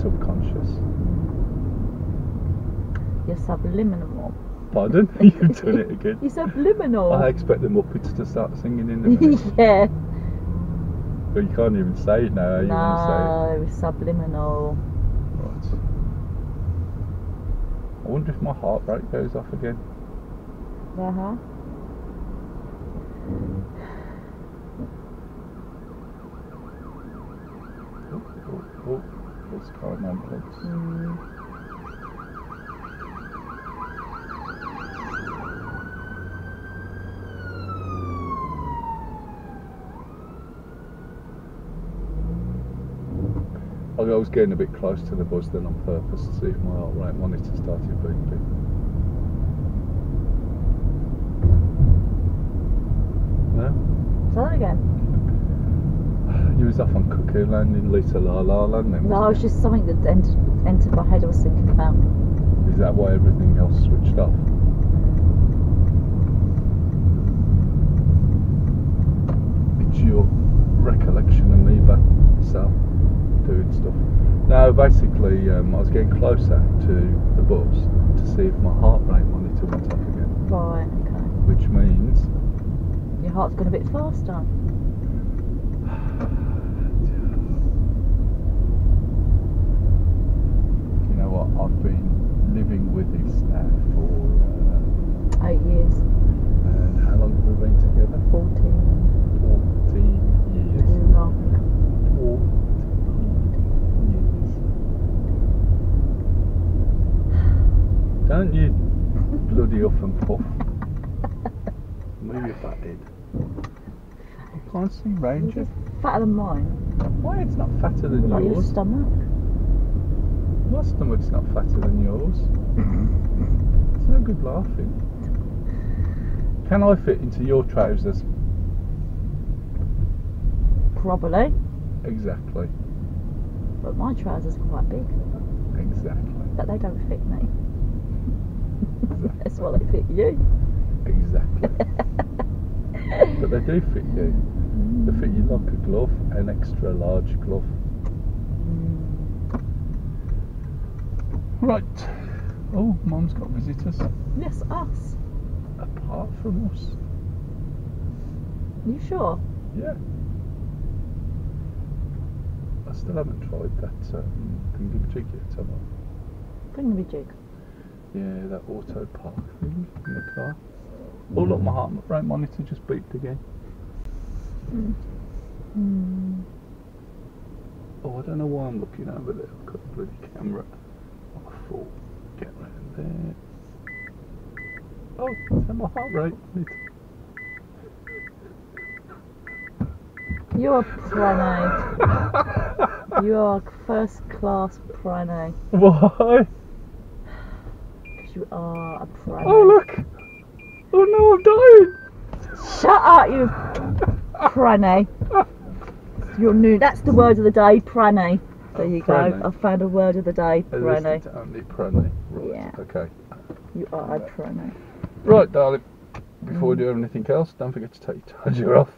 subconscious. You're subliminal. Pardon? You've done it again. You're subliminal. I expect the Muppets to start singing in a minute. Yeah. But you can't even say it now. You want to No, subliminal. say it. Right. I wonder if my heart rate goes off again. Uh-huh. Oh, let's call an ambulance. I was getting a bit close to the buzz then on purpose to see if my heart rate monitor started beeping. No? Say that again. You was off on Cuckoo Land in Little La La Land then? No, it's just something that entered my head I was thinking about. Is that why everything else switched off? It's your recollection of me back myself doing stuff. No, basically I was getting closer to the bus to see if my heart rate monitor went off again. Right, okay. Which means Your heart's gone a bit faster. You know what, I've been living with this now for 8 years. and how long have we been together? 14. 14 years. Too long. 14 years. Don't you bloody huff and puff. Move your fat head. I can't see round you. Fatter than mine. Why, it's not fatter than Like your yours. stomach. My stomach's not fatter than yours. It's no good laughing. Can I fit into your trousers? Probably. Exactly. But my trousers are quite big. Exactly. But they don't fit me. That's why they fit you. Exactly. But they do fit you. They fit you like a glove, an extra large glove. Right. Oh, Mum's got visitors. Yes, us. Apart from us. You sure? Yeah. I still haven't tried that thingy-jig yet, have I? Bring me jig. Yeah, that auto park thing in the car. Oh look, my heart rate monitor just beeped again. Oh, I don't know why I'm looking over there. I've got the bloody camera. I thought, get round there. Oh, is that my heart rate monitor? You're a prane. You are a first class prane. Why? Because you are a prane. Oh look! Oh no, I'm dying! Shut up, you prane. You're new. That's the word of the day, prane. There you Prane. go. I found a word of the day, prane. It's only prane. Right, Yeah. okay. You are a prane. Right, darling. Before we do anything else, don't forget to take your charger off.